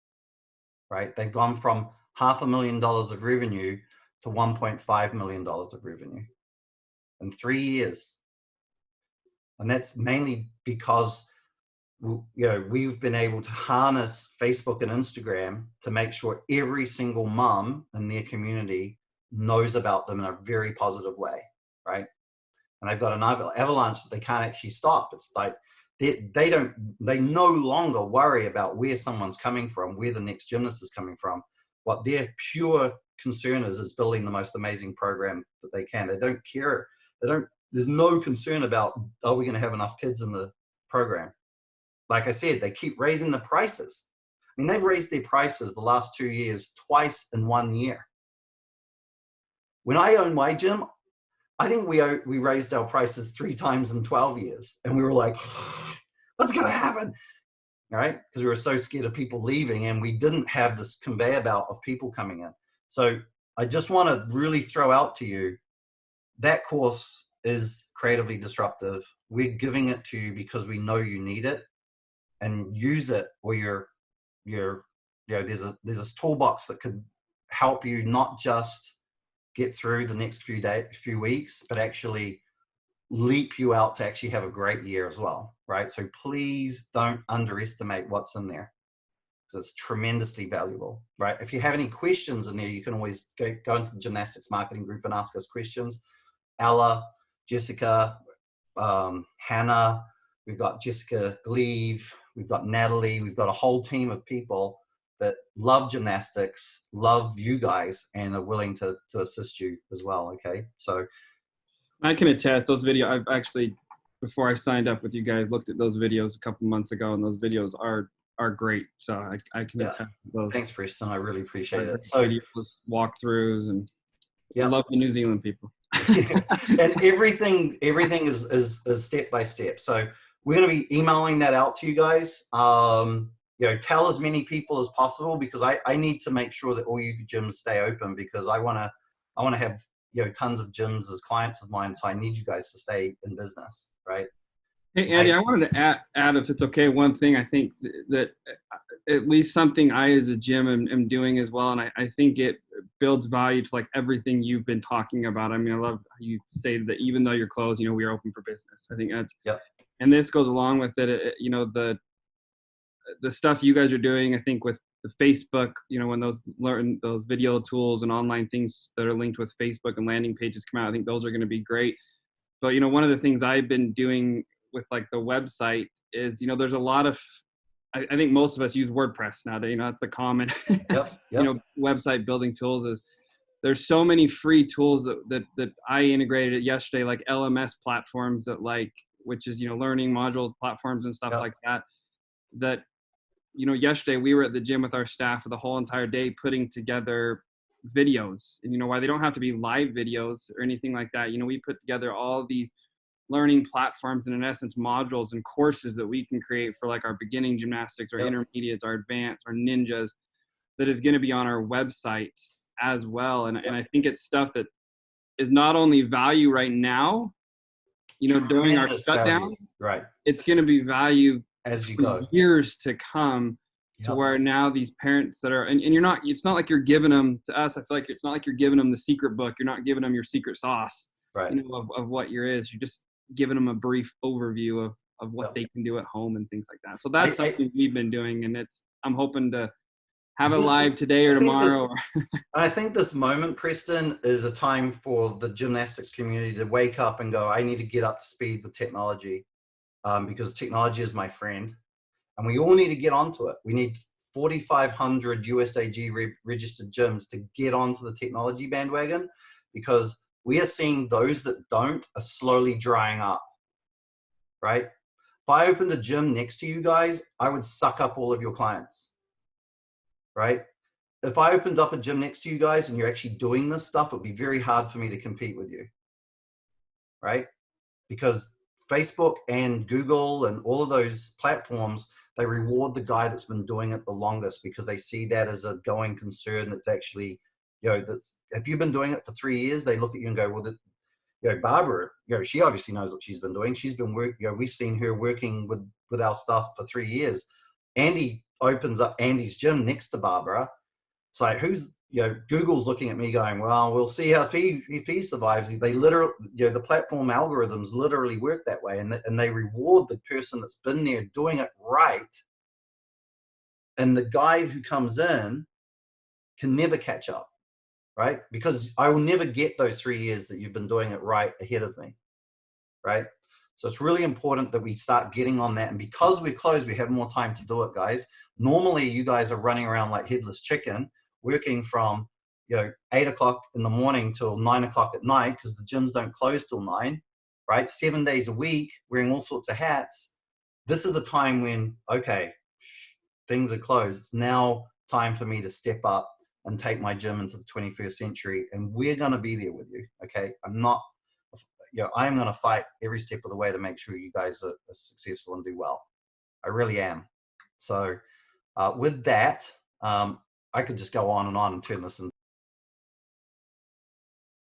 right? They've gone from $500,000 of revenue to $1.5 million of revenue in 3 years. And that's mainly because we've been able to harness Facebook and Instagram to make sure every single mom in their community knows about them in a very positive way, right? And they've got an avalanche that they can't actually stop. It's like they no longer worry about where someone's coming from, where the next gymnast is coming from. What their pure concern is building the most amazing program that they can. They don't care. There's no concern about, are we going to have enough kids in the program? Like I said, they keep raising the prices. I mean, they've raised their prices the last 2 years twice in 1 year. When I owned my gym, I think we raised our prices 3 times in 12 years. And we were like, what's going to happen? All right? Because we were so scared of people leaving and we didn't have this conveyor belt of people coming in. So I just want to really throw out to you, that course is creatively disruptive. We're giving it to you because we know you need it, and use it, or there's a toolbox that could help you not just get through the next few weeks, but actually leap you out to actually have a great year as well, right? So please don't underestimate what's in there, because it's tremendously valuable, right? If you have any questions in there, you can always go into the gymnastics marketing group and ask us questions. Ella, Jessica, Hannah, we've got Jessica Gleave, we've got Natalie, we've got a whole team of people that love gymnastics, love you guys, and are willing to assist you as well, okay? So I can attest, those videos, I've actually, before I signed up with you guys, looked at those videos a couple months ago, and those videos are great. So I can attest to those. Thanks, Preston. I really appreciate it. So videos, walkthroughs, and I love the New Zealand people. And everything is step by step. So we're going to be emailing that out to you guys. Tell as many people as possible, because I need to make sure that all you gyms stay open, because I want to have tons of gyms as clients of mine. So I need you guys to stay in business, right? Hey, Andy, I wanted to add, if it's okay, one thing I think that at least something I as a gym am doing as well, and I think it builds value to like everything you've been talking about. I mean, I love how you stated that even though you're closed, we are open for business. I think that's, and this goes along with it, the stuff you guys are doing, I think with the Facebook, when those video tools and online things that are linked with Facebook and landing pages come out, I think those are going to be great. But, one of the things I've been doing with like the website is, there's a lot of, I think most of us use WordPress now. That's the common, website building tools. Is there's so many free tools that I integrated yesterday, like LMS platforms which is, learning module platforms and stuff like that. Yesterday we were at the gym with our staff for the whole entire day putting together videos, and why they don't have to be live videos or anything like that. We put together all these learning platforms and in essence modules and courses that we can create for like our beginning gymnastics, our intermediates, our advanced, our ninjas, that is going to be on our websites as well. And I think it's stuff that is not only value right now, during our shutdowns, right? It's going to be value as you go, years to come, to where now these parents that are, and it's not like you're giving them to us. I feel like it's not like you're giving them the secret book. You're not giving them your secret sauce, right? Of what you're You're just giving them a brief overview of what they can do at home and things like that. So that's something we've been doing, and I'm hoping to have it live today or tomorrow. I think this moment, Preston, is a time for the gymnastics community to wake up and go, I need to get up to speed with technology, because technology is my friend, and we all need to get onto it. We need 4,500 USAG registered gyms to get onto the technology bandwagon, because we are seeing those that don't are slowly drying up, right? If I opened a gym next to you guys, I would suck up all of your clients, right? If I opened up a gym next to you guys and you're actually doing this stuff, it would be very hard for me to compete with you, right? Because Facebook and Google and all of those platforms, they reward the guy that's been doing it the longest, because they see that as a going concern that's actually, if you've been doing it for 3 years, they look at you and go, well, Barbara, she obviously knows what she's been doing. She's been we've seen her working with our stuff for 3 years. Andy opens up Andy's gym next to Barbara. It's like, who's, Google's looking at me going, well, we'll see if he survives. They literally, the platform algorithms literally work that way, and they reward the person that's been there doing it right. And the guy who comes in can never catch up, right? Because I will never get those 3 years that you've been doing it right ahead of me, right? So it's really important that we start getting on that. And because we're closed, we have more time to do it, guys. Normally, you guys are running around like headless chicken, working from 8 o'clock in the morning till 9 o'clock at night, because the gyms don't close till 9, right? 7 days a week, wearing all sorts of hats. This is a time when, okay, things are closed. It's now time for me to step up and take my gym into the 21st century, and we're going to be there with you. Okay, I'm going to fight every step of the way to make sure you guys are successful and do well. I really am. So with that, I could just go on and turn this into